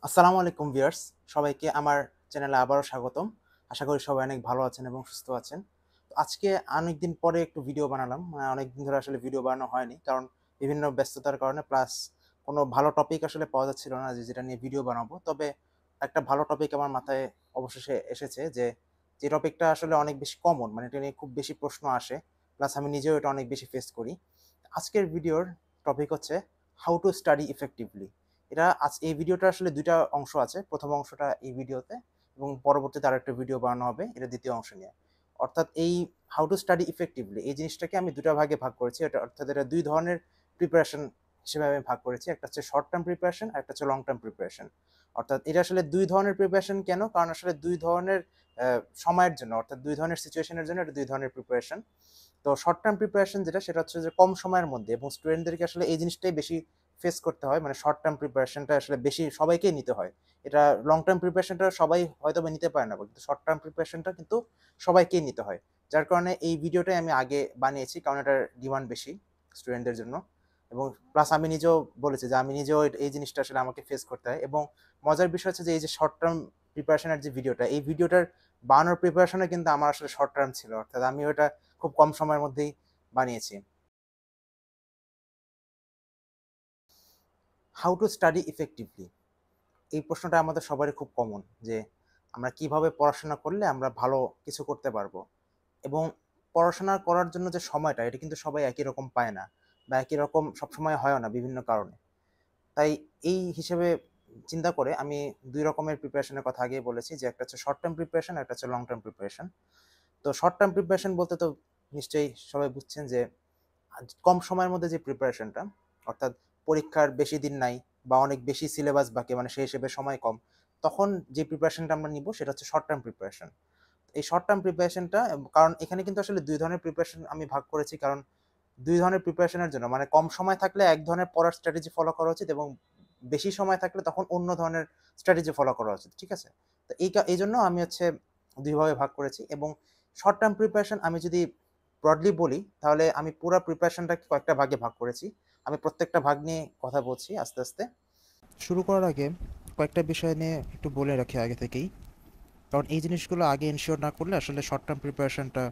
আসসালামু আলাইকুম ভিউয়ার্স, সবাইকে আমার চ্যানেলে আবারও স্বাগতম। আশা করি সবাই অনেক ভালো আছেন এবং সুস্থ আছেন। তো আজকে অনেকদিন পরে একটু ভিডিও বানালাম। অনেকদিন ধরে আসলে ভিডিও বানানো হয়নি। কারণ বিভিন্ন ব্যস্ততার কারণে প্লাস কোনো ভালো টপিক আসলে পাওয়া যাচ্ছিল না যে যেটা নিয়ে ভিডিও বানাবো। তবে একটা ভালো টপিক আমার মাথায় অবশেষে এসেছে যে টপিকটা আসলে অনেক বেশি কমন, মানে এটা নিয়ে খুব বেশি প্রশ্ন আসে। প্লাস আমি নিজেও এটা অনেক বেশি ফেস করি। আজকের ভিডিওর টপিক হচ্ছে হাউ টু স্টাডি ইফেক্টিভলি। এই ভিডিওটা আসলে ২ টা অংশ আছে। ১ম অংশটা এই ভিডিওতে এবং পরবর্তীতে আরেকটা ভিডিও বানানো হবে এটা ২য় অংশ নিয়ে। অর্থাৎ এই হাউ টু স্টাডি ইফেক্টিভলি এই জিনিসটাকে আমি ২ টা ভাগে ভাগ করেছি। অর্থাৎ এটা ২ ধরনের প্রিপারেশন হিসেবে আমি ভাগ করেছি। একটা হচ্ছে শর্ট টার্ম প্রিপারেশন, আর একটা হচ্ছে লং টার্ম প্রিপারেশন। অর্থাৎ এটা আসলে ২ ধরনের প্রিপারেশন কেন? কারণ আসলে ২ ধরনের সময়ের জন্য, অর্থাৎ ২ ধরনের সিচুয়েশনের জন্য এটা ২ ধরনের প্রিপারেশন। তো শর্ট টার্ম প্রিপারেশন যেটা সেটা হচ্ছে যে কম সময়ের মধ্যে, এবং স্টুডেন্টদেরকে আসলে এই জিনিসটাই বেশি ফেস করতে হয়, মানে শর্ট টার্ম প্রিপারেশনটা আসলে বেশি সবাইকেই নিতে হয়। এটা লং টার্ম প্রিপারেশনটা সবাই হয়তোবা নিতে পারে না, কিন্তু শর্ট টার্ম প্রিপারেশনটা কিন্তু সবাইকেই নিতে হয়। যার কারণে এই ভিডিওটাই আমি আগে বানিয়েছি, কারণ এটার ডিমান্ড বেশি স্টুডেন্টদের জন্য। এবং প্লাস আমি নিজেও বলেছি যে আমি নিজেও এই জিনিসটা আসলে আমাকে ফেস করতে হয়। এবং মজার বিষয় হচ্ছে যে এই যে শর্ট টার্ম প্রিপারেশনের যে ভিডিওটা, এই ভিডিওটার বানানোর প্রিপারেশনে কিন্তু আমার আসলে শর্ট টার্ম ছিল, অর্থাৎ আমি ওটা খুব কম সময়ের মধ্যেই বানিয়েছি। হাউ টু স্টাডি ইফেক্টিভলি, এই প্রশ্নটা আমাদের সবারই খুব কমন, যে আমরা কিভাবে পড়াশোনা করলে আমরা ভালো কিছু করতে পারবো। এবং পড়াশোনা করার জন্য যে সময়টা, এটা কিন্তু সবাই একই রকম পায় না, বা একই রকম সবসময় হয়ও না বিভিন্ন কারণে। তাই এই হিসেবে চিন্তা করে আমি ২ রকমের প্রিপারেশনের কথা আগেই বলেছি, যে একটা হচ্ছে শর্ট টার্ম প্রিপারেশন, একটা হচ্ছে লং টার্ম প্রিপারেশন। তো শর্ট টার্ম প্রিপারেশন বলতে তো নিশ্চয়ই সবাই বুঝছেন যে কম সময়ের মধ্যে যে প্রিপারেশনটা, অর্থাৎ পরীক্ষার বেশি দিন নাই বা অনেক বেশি সিলেবাস বাকি, মানে সেই হিসেবে সময় কম, তখন যে প্রিপারেশনটা আমরা নিব সেটা হচ্ছে শর্ট টার্ম প্রিপারেশন। এই শর্ট টার্ম প্রিপারেশনটা, কারণ এখানে কিন্তু আসলে ২ ধরনের প্রিপারেশন আমি ভাগ করেছি, কারণ ২ ধরনের প্রিপারেশনের জন্য, মানে কম সময় থাকলে এক ধরনের পড়ার স্ট্র্যাটেজি ফলো করা উচিত, এবং বেশি সময় থাকলে তখন অন্য ধরনের স্ট্র্যাটেজি ফলো করা উচিত। ঠিক আছে? তো এইজন্য আমি হচ্ছে ২ ভাবে ভাগ করেছি। এবং শর্ট টার্ম প্রিপারেশন আমি যদি ব্রডলি বলি, তাহলে আমি পুরা প্রিপারেশনটাকে কয়েকটা ভাগে ভাগ করেছি। আমি প্রত্যেকটা ভাগ নিয়ে কথা বলছি আস্তে, আস্তে। শুরু করার আগে কয়েকটা বিষয় নিয়ে একটু বলে রাখি আগে থেকেই। কারণ এই জিনিসগুলো আগে এনশিওর না করলে আসলে শর্ট টার্ম প্রিপারেশনটা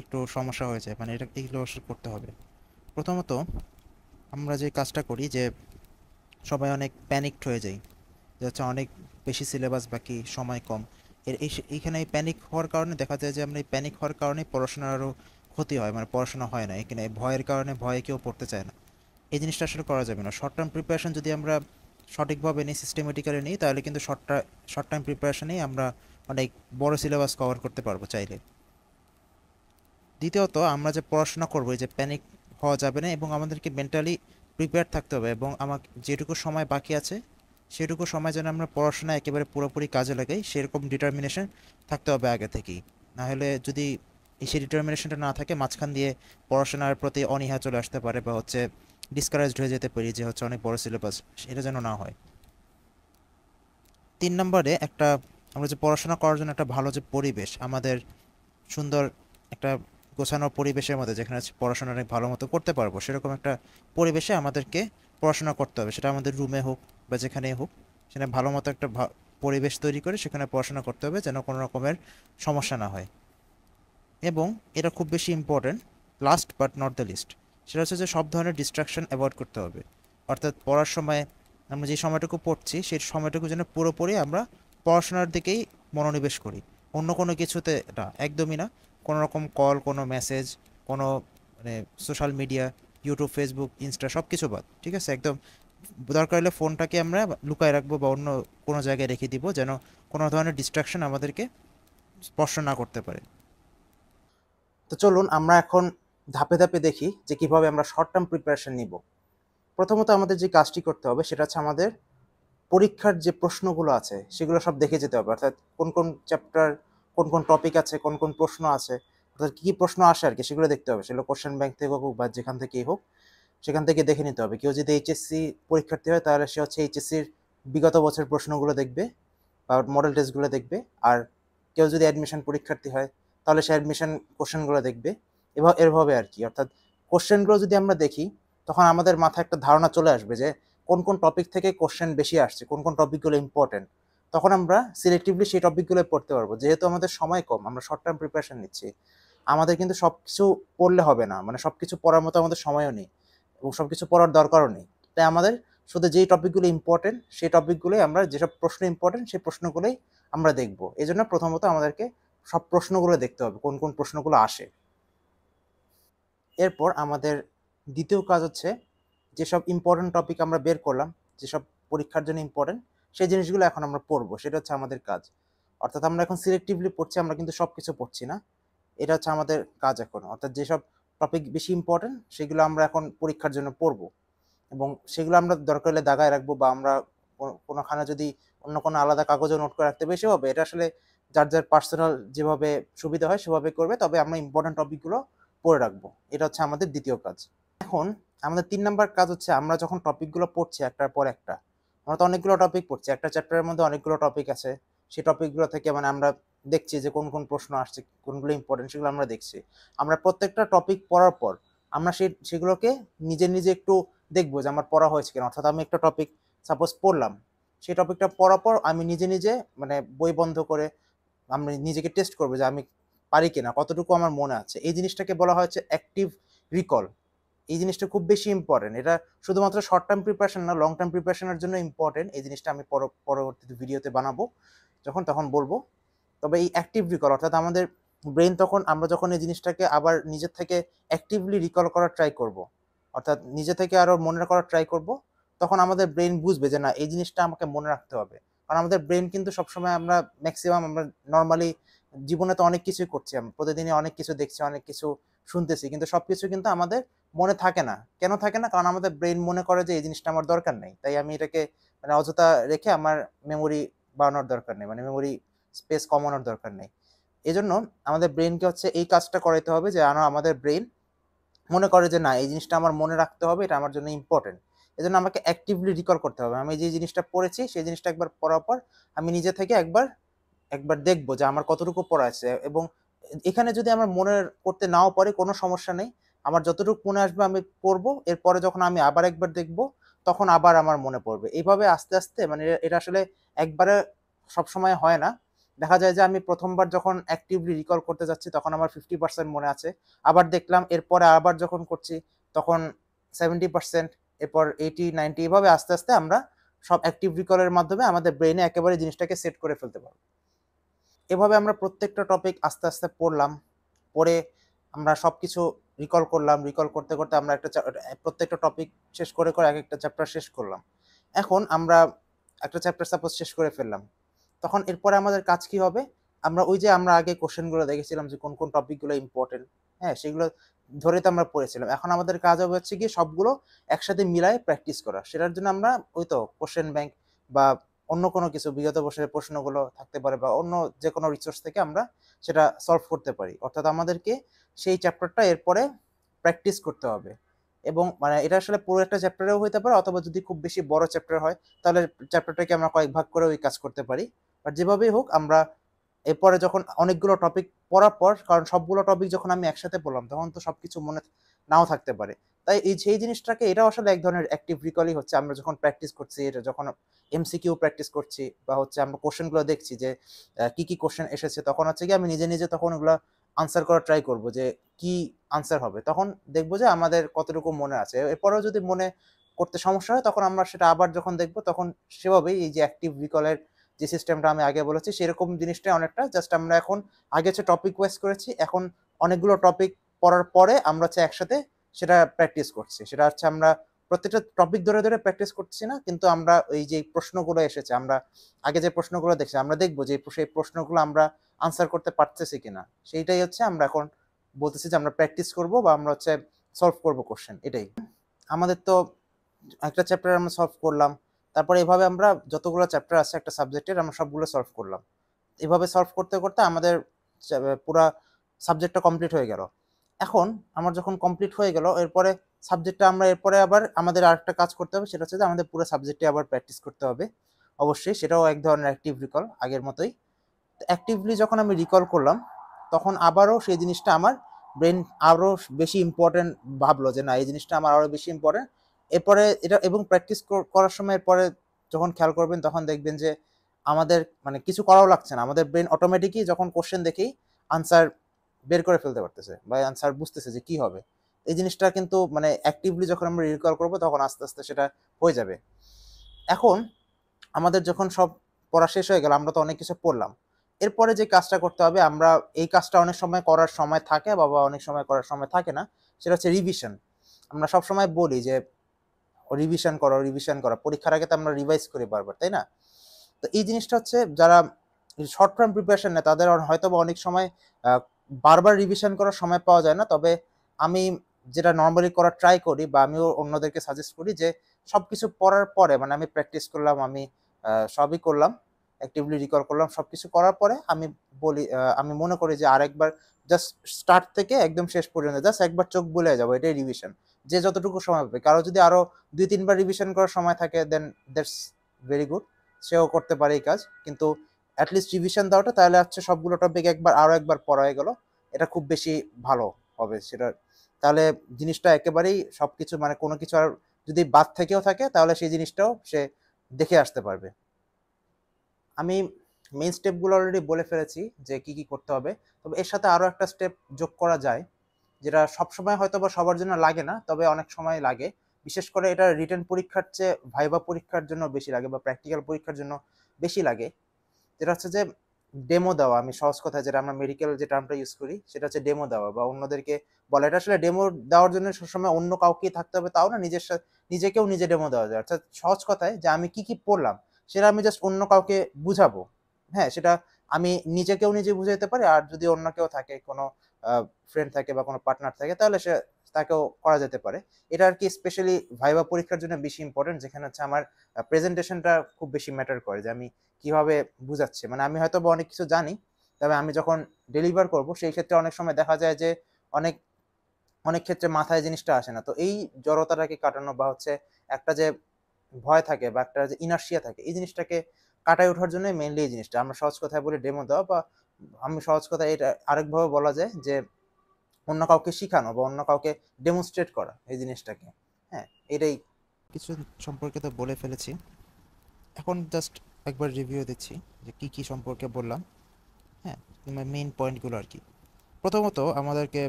একটু সমস্যা হয়ে যায়। মানে এইগুলো আসলে করতে হবে। প্রথমত আমরা যে কাজটা করি, যে সবাই অনেক প্যানিকড হয়ে যাই, যে হচ্ছে অনেক বেশি সিলেবাস বাকি, সময় কম। এইখানে এই প্যানিক হওয়ার কারণে দেখা যায় যে আমরা এই প্যানিক হওয়ার কারণে পড়াশোনার আরও ক্ষতি হয়, মানে পড়াশোনা হয় না। এখানে ভয়ের কারণে ভয়ে কেউ পড়তে চায় না। এই জিনিসটা আসলে করা যাবে না। শর্ট টার্ম প্রিপারেশন যদি আমরা সঠিকভাবে নিই, সিস্টেমেটিক্যালি নিই, তাহলে কিন্তু শর্ট টার্ম প্রিপারেশনেই আমরা অনেক বড় সিলেবাস কভার করতে পারবো চাইলে। দ্বিতীয়ত, আমরা যে পড়াশোনা করবো, এই যে প্যানিক হওয়া যাবে না, এবং আমাদেরকে মেন্টালি প্রিপেয়ার থাকতে হবে। এবং যেটুকু সময় বাকি আছে সেটুকু সময় যেন আমরা পড়াশোনায় একেবারে পুরোপুরি কাজে লাগাই, সেরকম ডিটারমিনেশন থাকতে হবে আগে থেকেই। না হলে যদি সেই ডিটারমিনেশনটা না থাকে, মাঝখান দিয়ে পড়াশোনার প্রতি অনীহা চলে আসতে পারে, বা হচ্ছে ডিসকারেজড হয়ে যেতে পারি, যে হচ্ছে অনেক বড় সিলেবাস, এটা যেন না হয়। ৩ নম্বরে, আমরা যে পড়াশোনা করার জন্য একটা ভালো যে পরিবেশ, আমাদের সুন্দর একটা গোছানো পরিবেশের মধ্যে, যেখানে হচ্ছে পড়াশোনা অনেক ভালো মতো করতে পারবো, সেরকম একটা পরিবেশে আমাদেরকে পড়াশোনা করতে হবে। সেটা আমাদের রুমে হোক বা যেখানেই হোক, সেখানে ভালো মতো একটা পরিবেশ তৈরি করে সেখানে পড়াশোনা করতে হবে, যেন কোনো রকমের সমস্যা না হয়। এবং এটা খুব বেশি important, last but not the least, সেটা হচ্ছে যে সব ধরনের ডিস্ট্রাকশন অ্যাভয়েড করতে হবে। অর্থাৎ পড়ার সময় আমরা যে সময়টুকু পড়ছি, সেই সময়টুকু যেন পুরোপুরি আমরা পড়াশোনার দিকেই মনোনিবেশ করি, অন্য কোনো কিছুতে না, একদমই না। কোনো রকম কল, কোনো মেসেজ, কোনো মানে social media, YouTube, Facebook, Insta, সব কিছু বাদ। ঠিক আছে? একদম দরকার হলে ফোনটাকে আমরা লুকায় রাখবো বা অন্য কোনো জায়গায় রেখে দিব, যেন কোনো ধরনের ডিস্ট্রাকশন আমাদেরকে স্পর্শ না করতে পারে। তো চলুন আমরা এখন ধাপে ধাপে দেখি যে কিভাবে আমরা শর্ট টার্ম প্রিপারেশন নিব। প্রথমত আমাদের যে কাজটি করতে হবে সেটা হচ্ছে আমাদের পরীক্ষার যে প্রশ্নগুলো আছে সেগুলো সব দেখে যেতে হবে, অর্থাৎ কোন কোন চ্যাপ্টার, কোন কোন টপিক আছে, কোন কোন প্রশ্ন আছে, অর্থাৎ কী কী প্রশ্ন আসে আর কি, সেগুলো দেখতে হবে। সেগুলো কোশ্চেন ব্যাংক থেকে হোক বা যেখান থেকেই হোক, সেখান থেকে দেখে নিতে হবে। কেউ যদি এইচএসসি পরীক্ষার্থী হয়, তাহলে সে হচ্ছে এইচএসসির বিগত বছরের প্রশ্নগুলো দেখবে বা মডেল টেস্টগুলো দেখবে। আর কেউ যদি অ্যাডমিশন পরীক্ষার্থী হয়, তাহলে সে অ্যাডমিশন কোশ্চেনগুলো দেখবে। এভাবে আর কি। অর্থাৎ কোশ্চেনগুলো যদি আমরা দেখি, তখন আমাদের মাথায় একটা ধারণা চলে আসবে যে কোন কোন টপিক থেকে কোশ্চেন বেশি আসছে, কোন কোন টপিকগুলো ইম্পর্টেন্ট, তখন আমরা সিলেক্টিভলি সেই টপিকগুলো পড়তে পারবো। যেহেতু আমাদের সময় কম, আমরা শর্ট টার্ম প্রিপারেশন নিচ্ছি, আমাদের কিন্তু সব কিছু পড়লে হবে না, মানে সব কিছু পড়ার মতো আমাদের সময়ও নেই এবং সব কিছু পড়ার দরকারও নেই। তাই আমাদের শুধু যেই টপিকগুলো ইম্পর্টেন্ট সেই টপিকগুলোই আমরা, যেসব প্রশ্ন ইম্পর্টেন্ট সেই প্রশ্নগুলোই আমরা দেখব। এই জন্য প্রথমত আমাদেরকে সব প্রশ্নগুলো দেখতে হবে, কোন কোন প্রশ্নগুলো আসে। এরপর আমাদের দ্বিতীয় কাজ হচ্ছে, যেসব ইম্পর্টেন্ট টপিক আমরা বের করলাম, যেসব পরীক্ষার জন্য ইম্পর্টেন্ট, সেই জিনিসগুলো এখন আমরা পড়বো, সেটা হচ্ছে আমাদের কাজ। অর্থাৎ আমরা এখন সিলেক্টিভলি পড়ছি, আমরা কিন্তু সব কিছু পড়ছি না, এটা হচ্ছে আমাদের কাজ এখন। অর্থাৎ যেসব টপিক বেশি ইম্পর্টেন্ট সেগুলো আমরা এখন পরীক্ষার জন্য পড়বো এবং সেগুলো আমরা দরকার হলে দাগায় রাখবো, বা আমরা কোনোখানে যদি অন্য কোনো আলাদা কাগজে নোট করে রাখতে বেশি হবে, এটা আসলে যার যার পার্সোনাল যেভাবে সুবিধা হয় সেভাবে করবে, তবে আমরা ইম্পর্টেন্ট টপিকগুলো পড়ে রাখবো। এটা হচ্ছে আমাদের দ্বিতীয় কাজ। এখন আমাদের ৩ নাম্বার কাজ হচ্ছে, আমরা যখন টপিকগুলো পড়ছি একটার পর একটা, আমরা তো অনেকগুলো টপিক পড়ছি, একটা চ্যাপ্টারের মধ্যে অনেকগুলো টপিক আছে, সেই টপিকগুলো থেকে মানে আমরা দেখছি যে কোন কোন প্রশ্ন আসছে, কোনগুলো ইম্পর্টেন্ট, সেগুলো আমরা দেখছি। আমরা প্রত্যেকটা টপিক পড়ার পর আমরা সেগুলোকে নিজে নিজে একটু দেখবো যে আমার পড়া হয়েছে কিনা। অর্থাৎ আমি একটা টপিক সাপোজ পড়লাম, সেই টপিকটা পড়ার পর আমি নিজে নিজে মানে বই বন্ধ করে আমি নিজেকে টেস্ট করবো যে আমি পারি কিনা, কতটুকু আমার মনে আছে। এই জিনিসটাকে বলা হচ্ছে অ্যাক্টিভ রিকল। এই জিনিসটা খুব বেশি ইম্পর্টেন্ট। এটা শুধুমাত্র শর্ট টার্ম প্রিপারেশন না, লং টার্ম প্রিপারেশনের জন্য ইম্পর্টেন্ট। এই জিনিসটা আমি পরবর্তীতে ভিডিওতে বানাবো, তখন বলবো। তবে এই অ্যাক্টিভ রিকল অর্থাৎ আমাদের ব্রেন, তখন আমরা যখন এই জিনিসটাকে আবার নিজের থেকে অ্যাক্টিভলি রিকল করার ট্রাই করব, অর্থাৎ নিজে থেকে আরও মনে করার ট্রাই করব, তখন আমাদের ব্রেন বুঝবে যে না, এই জিনিসটা আমাকে মনে রাখতে হবে। কারণ আমাদের ব্রেন কিন্তু সবসময়, আমরা ম্যাক্সিমাম আমরা নর্মালি জীবনে তো অনেক কিছুই করছি, আমরা প্রতিদিনই অনেক কিছু দেখছি, অনেক কিছু শুনতেছি, কিন্তু সব কিছু কিন্তু আমাদের মনে থাকে না। কেন থাকে না? কারণ আমাদের ব্রেন মনে করে যে এই জিনিসটা আমার দরকার নেই, তাই আমি এটাকে মানে অযথা রেখে আমার মেমোরি বাড়ানোর দরকার নেই, মানে মেমোরি স্পেস কমানোর দরকার নেই। এজন্য আমাদের ব্রেনকে হচ্ছে এই কাজটা করাইতে হবে যে আমাদের ব্রেন মনে করে যে না, এই জিনিসটা আমার মনে রাখতে হবে, এটা আমার জন্য ইম্পর্টেন্ট। এজন্য আমাকে অ্যাক্টিভলি রিকল করতে হবে। আমি যে জিনিসটা পড়েছি সেই জিনিসটা একবার পড়ার পর আমি নিজে থেকে একবার একবার দেখবো যে আমার কতটুকু পড়া আছে, এবং এখানে যদি আমার মনে করতে নাও পারি কোনো সমস্যা নেই। আমার যতটুকু মনে আসবে আমি পড়বো। এরপরে যখন আমি আবার একবার দেখবো, তখন আবার আমার মনে পড়বে। এইভাবে আস্তে, আস্তে মানে এটা আসলে একবারে সবসময় হয় না। দেখা যায় যে আমি ১ম বার যখন অ্যাক্টিভলি রিকল করতে যাচ্ছি তখন আমার 50% মনে আছে। আবার দেখলাম, এরপরে আবার যখন করছি তখন 70%, এরপর 80-90, এভাবে আস্তে, আস্তে আমরা সব অ্যাক্টিভ রিকলের মাধ্যমে আমাদের ব্রেইনে একেবারে জিনিসটাকে সেট করে ফেলতে পারবো। এভাবে আমরা প্রত্যেকটা টপিক আস্তে আস্তে পড়লাম, পড়ে আমরা সবকিছু রিকল করলাম, রিকল করতে করতে আমরা প্রত্যেকটা টপিক শেষ করে করে এক একটা চ্যাপ্টার শেষ করলাম। এখন আমরা একটা চ্যাপ্টার সাপোজ শেষ করে ফেললাম, তখন এরপরে আমাদের কাজ কি হবে? আমরা ওই যে আমরা আগে কোশ্চেনগুলো দেখেছিলাম যে কোন কোন টপিকগুলো ইম্পর্টেন্ট, হ্যাঁ, সেগুলো ধরে তো আমরা পড়েছিলাম। এখন আমাদের কাজ হবে হচ্ছে গিয়ে সবগুলো একসাথে মিলায়ে প্র্যাকটিস করা। সেটার জন্য আমরা ওই তো কোশ্চেন ব্যাংক বা অন্য কোনো কিছু, বিগত বছরের প্রশ্নগুলো থাকতে পারে বা অন্য যেকোনো রিসোর্স থেকে আমরা সেটা সলভ করতে পারি। অর্থাৎ আমাদেরকে সেই চ্যাপ্টারটা এরপরে প্র্যাকটিস করতে হবে, এবং মানে এটা আসলে পুরো একটা চ্যাপ্টারেও হইতে পারে, অথবা যদি খুব বেশি বড় চ্যাপ্টার হয় তাহলে চ্যাপ্টারটাকে আমরা কয়েক ভাগ করে ওই কাজ করতে পারি। বাট যেভাবেই হোক, আমরা এরপরে যখন অনেকগুলো টপিক পড়ার পর, কারণ সবগুলো টপিক যখন আমি একসাথে পড়লাম তখন তো সবকিছু মনে নাও থাকতে পারে। তাই সেই জিনিসটাকে, এটাও আসলে এক ধরনের অ্যাক্টিভ রিকলই হচ্ছে। আমরা যখন প্র্যাকটিস করছি, এটা যখন এমসিকিউ প্র্যাকটিস করছি বা হচ্ছে আমরা কোশ্চেনগুলো দেখছি যে কি কি কোশ্চেন এসেছে, তখন হচ্ছে কি আমি নিজে নিজে তখন ওগুলো আনসার করার ট্রাই করব যে কি আনসার হবে। তখন দেখবো যে আমাদের কতটুকু মনে আছে। এরপরেও যদি মনে করতে সমস্যা হয় তখন আমরা সেটা আবার যখন দেখবো তখন সেভাবেই এই যে অ্যাক্টিভ রিকলের যে সিস্টেমটা আমি আগে বলেছি সেরকম জিনিসটাই অনেকটা। জাস্ট আমরা এখন আগে হচ্ছে টপিক ওয়াইজ করেছি, এখন অনেকগুলো টপিক পড়ার পরে আমরা হচ্ছে একসাথে সেটা প্র্যাকটিস করছি। সেটা হচ্ছে আমরা প্রত্যেকটা টপিক ধরে ধরে প্র্যাকটিস করছি না, কিন্তু আমরা এই যে প্রশ্নগুলো এসেছে, আমরা আগে যে প্রশ্নগুলো দেখছি, আমরা দেখবো যে সেই প্রশ্নগুলো আমরা আনসার করতে পারতেছি কিনা। সেইটাই হচ্ছে আমরা এখন বলতেছি যে আমরা প্র্যাকটিস করব বা আমরা হচ্ছে সলভ করব কোশ্চেন, এটাই। আমাদের তো একটা চ্যাপ্টার আমরা সলভ করলাম, তারপরে এভাবে আমরা যতগুলো চ্যাপ্টার আছে একটা সাবজেক্টের আমরা সবগুলো সলভ করলাম। এভাবে সলভ করতে করতে আমাদের পুরা সাবজেক্টটা কমপ্লিট হয়ে গেল। এখন আমার যখন কমপ্লিট হয়ে গেল, এরপরে সাবজেক্টটা আমরা এরপরে আবার আমাদের আরেকটা কাজ করতে হবে, সেটা হচ্ছে যে আমাদের পুরো সাবজেক্টে আবার প্র্যাকটিস করতে হবে। অবশ্যই সেটাও এক ধরনের অ্যাক্টিভ রিকল, আগের মতোই। অ্যাক্টিভলি যখন আমি রিকল করলাম, তখন আবারও সেই জিনিসটা আমার ব্রেন আরও বেশি ইম্পর্টেন্ট ভাবলো যে না, এই জিনিসটা আমার আরও বেশি ইম্পর্টেন্ট, এরপরে এটা এবং প্র্যাকটিস করার সময় এরপরে যখন খেয়াল করবেন তখন দেখবেন যে আমাদের মানে কিছু করাও লাগছে না, আমাদের ব্রেন অটোমেটিকই যখন কোশ্চেন দেখেই আনসার বের করে ফেলতে পারতেছে বা আনসার বুঝতেছে যে কি হবে। এই জিনিসটা কিন্তু মানে অ্যাক্টিভলি যখন আমরা রিকল করবো তখন আস্তে আস্তে সেটা হয়ে যাবে। এখন আমাদের যখন সব পড়া শেষ হয়ে গেল, আমরা তো অনেক কিছু পড়লাম, এরপরে যে কাজটা করতে হবে, আমরা এই কাজটা অনেক সময় করার সময় থাকে বা অনেক সময় করার সময় থাকে না, সেটা হচ্ছে রিভিশন। আমরা সবসময় বলি যে রিভিশন করো, রিভিশন করো, পরীক্ষার আগে তো আমরা রিভাইজ করি বারবার, তাই না? তো এই জিনিসটা হচ্ছে যারা শর্ট টার্ম প্রিপারেশন নেয় তাদের হয়তো বা অনেক সময় বারবার রিভিশন করার সময় পাওয়া যায় না। তবে আমি যেটা নর্মালি করার ট্রাই করি বা আমিও অন্যদেরকে সাজেস্ট করি যে সবকিছু পড়ার পরে মানে আমি প্র্যাকটিস করলাম, আমি সবই করলাম, অ্যাক্টিভলি রিকল করলাম, সবকিছু করার পরে আমি বলি আমি মনে করি যে আরেকবার জাস্ট স্টার্ট থেকে একদম শেষ পর্যন্ত জাস্ট একবার চোখ বুলিয়ে যাবো, এটাই রিভিশন। যে যতটুকু সময় পাবে, কারো যদি আরো 2-3 বার রিভিশন করার সময় থাকে দেন দ্যাটস ভেরি গুড, সেও করতে পারে এই কাজ। কিন্তু অ্যাটলিস্ট রিভিশন দেওয়াটা তাহলে হচ্ছে সবগুলো টপিক একবার আরো একবার পড়া হয়ে গেল, এটা খুব বেশি ভালো হবে সেটা। তাহলে জিনিসটা একেবারেই সবকিছু মানে কোনো কিছু আর যদি বাদ থেকেও থাকে তাহলে সেই জিনিসটাও সে দেখে আসতে পারবে। আমি মেইন স্টেপগুলো অলরেডি বলে ফেলেছি যে কি কি করতে হবে, তবে এর সাথে আরো একটা স্টেপ যোগ করা যায় যেটা সবসময় হয়তো বা সবার জন্য লাগে না, তবে অনেক সময় লাগে। বিশেষ করে এটা রিটেন পরীক্ষার চেয়ে ভাইবা পরীক্ষার জন্য বেশি লাগে বা প্র্যাকটিক্যাল পরীক্ষার জন্য বেশি লাগে। যেটা হচ্ছে যে ডেমো দেওয়া। আমি সহজ কথায় যেটা আমরা মেডিকেল যে টার্মটা ইউজ করি সেটা হচ্ছে ডেমো দেওয়া বা অন্যদেরকে বলা। এটা আসলে ডেমো দেওয়ার জন্য সবসময় অন্য কাউকেই থাকতে হবে তাও না, নিজেকেও নিজে ডেমো দেওয়া যায়। অর্থাৎ সহজ কথায় যে আমি কি কি পড়লাম সেটা আমি জাস্ট অন্য কাউকে বুঝাবো। হ্যাঁ, সেটা আমি নিজেকেও নিজে বুঝাইতে পারি, আর যদি অন্য কেউ থাকে, কোনো ফ্রেন্ড থাকে বা কোনো পার্টনার থাকে, তাহলে তাকেও করা যেতে পারে। এটা আর কি স্পেশালি ভাইবা পরীক্ষার জন্য বেশি ইম্পর্টেন্ট, যেখানে হচ্ছে আমার প্রেজেন্টেশনটা খুব বেশি ম্যাটার করে যে আমি কিভাবে বুঝাচ্ছি। মানে আমি হয়তো বা অনেক কিছু জানি, তবে আমি যখন ডেলিভার করব সেই ক্ষেত্রে অনেক সময় দেখা যায় যে অনেক অনেক ক্ষেত্রে মাথায় জিনিসটা আসে না। তো এই জড়তাটাকে কাটানো বা হচ্ছে একটা যে ভয় থাকে বা একটা যে ইনার্শিয়া থাকে, এই জিনিসটাকে কাটায় ওঠার জন্য মেইনলি এই জিনিসটা আমরা সহজ কথায় বলি ডেমো দেওয়া, বা আমি সহজ কথায় এটা আরেকভাবে বলা যায় যে অন্য কাউকে শিখানো বা অন্য কাউকে ডেমনস্ট্রেট করা এই জিনিসটাকে। হ্যাঁ, এটাই কিছু সম্পর্কে তো বলে ফেলেছি, এখন জাস্ট একবার রিভিউ দিচ্ছি যে কি কি সম্পর্কে বললাম। হ্যাঁ, মেইন পয়েন্টগুলো আর কি। প্রথমত আমাদেরকে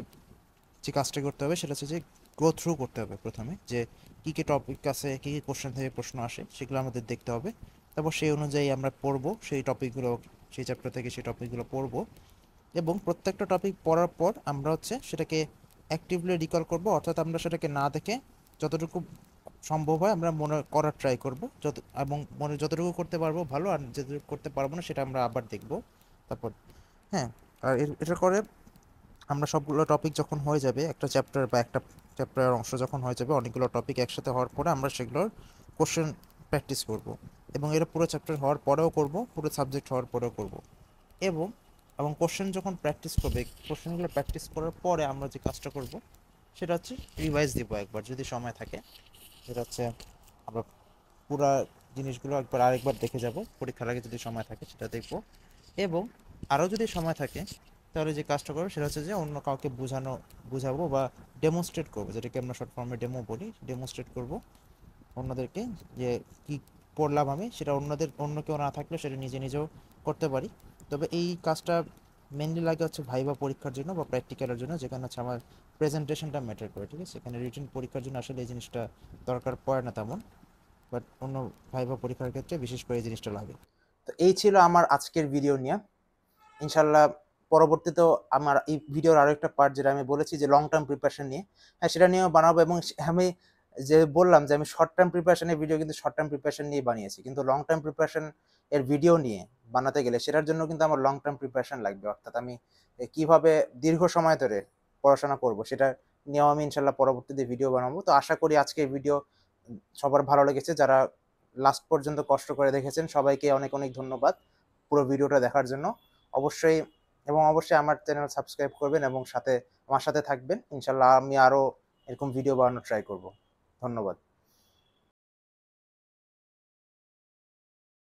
যে কাজটা করতে হবে সেটা হচ্ছে যে গো থ্রু করতে হবে প্রথমে, যে কী কী টপিক আছে, কী কী কোশ্চেন থেকে প্রশ্ন আসে সেগুলো আমাদের দেখতে হবে। তারপর সেই অনুযায়ী আমরা পড়বো সেই টপিকগুলো, সেই চ্যাপ্টার থেকে সেই টপিকগুলো পড়বো, এবং প্রত্যেকটা টপিক পড়ার পর আমরা হচ্ছে সেটাকে অ্যাক্টিভলি রিকল করব। অর্থাৎ আমরা সেটাকে না দেখে যতটুকু সম্ভব হয় আমরা মনে করার ট্রাই করব, এবং মনে যতটুকু করতে পারবো ভালো, আর যতটুকু করতে পারবো না সেটা আমরা আবার দেখব। তারপর হ্যাঁ, আর এটা করে আমরা সবগুলো টপিক যখন হয়ে যাবে, একটা চ্যাপ্টার বা একটা চ্যাপ্টারের অংশ যখন হয়ে যাবে, অনেকগুলো টপিক একসাথে হওয়ার পরে আমরা সেগুলোর কোশ্চেন প্র্যাকটিস করব, এবং এটা পুরো চ্যাপ্টার হওয়ার পরেও করব, পুরো সাবজেক্ট হওয়ার পরেও করব। এবং এবং কোশ্চেন যখন প্র্যাকটিস করবে, কোশ্চেনগুলো প্র্যাকটিস করার পরে আমরা যে কাজটা করব সেটা হচ্ছে রিভাইজ দিব একবার যদি সময় থাকে। সেটা হচ্ছে আমরা পুরা জিনিসগুলো একবার আরেকবার দেখে যাব, পরীক্ষার আগে যদি সময় থাকে সেটা দেখব। এবং আরও যদি সময় থাকে তাহলে যে কাজটা করবো সেটা হচ্ছে যে অন্য কাউকে বুঝাবো বা ডেমনস্ট্রেট করবো, যেটাকে আমরা শর্ট ফর্মে ডেমো বলি। ডেমনস্ট্রেট করব অন্যদেরকে যে কি পড়লাম আমি, সেটা অন্য কেউ না থাকলে সেটা নিজে নিজেও করতে পারি। তবে এই কাজটা মেনলি লাগে হচ্ছে ভাইবা পরীক্ষার জন্য বা প্র্যাকটিক্যালের জন্য, যেখানে হচ্ছে আমার প্রেজেন্টেশনটা ম্যাটার করে, ঠিক আছে? এখানে রিটেন পরীক্ষার জন্য আসলে এই জিনিসটা দরকার পড়ে না তেমন, বাট অন্য ভাইবা পরীক্ষার ক্ষেত্রে বিশেষ করে এই জিনিসটা লাগে। তো এই ছিল আমার আজকের ভিডিও নিয়ে। ইনশাল্লাহ পরবর্তীতেও আমার এই ভিডিওর আরো একটা পার্ট যেটা আমি বলেছি যে লং টার্ম প্রিপারেশন নিয়ে, হ্যাঁ সেটা নিয়েও বানাবো। এবং আমি যে বললাম যে আমি শর্ট টার্ম প্রিপারেশনের ভিডিও কিন্তু শর্ট টার্ম প্রিপারেশন নিয়ে বানিয়েছি, কিন্তু লং টার্ম প্রিপারেশন এর ভিডিও নিয়ে বানাতে গেলে সেটার জন্য কিন্তু আমার লং টার্ম প্রিপারেশন লাগবে। অর্থাৎ আমি কিভাবে দীর্ঘ সময় ধরে পড়াশোনা করব সেটা নিয়েও আমি ইনশাল্লাহ পরবর্তীতে ভিডিও বানাবো। তো আশা করি আজকের ভিডিও সবার ভালো লেগেছে। যারা লাস্ট পর্যন্ত কষ্ট করে দেখেছেন সবাইকে অনেক অনেক ধন্যবাদ পুরো ভিডিওটা দেখার জন্য। অবশ্যই অবশ্যই আমার চ্যানেল সাবস্ক্রাইব করবেন এবং আমার সাথে থাকবেন। ইনশাল্লাহ আমি আরো এরকম ভিডিও বানানোর ট্রাই করব। ধন্যবাদ।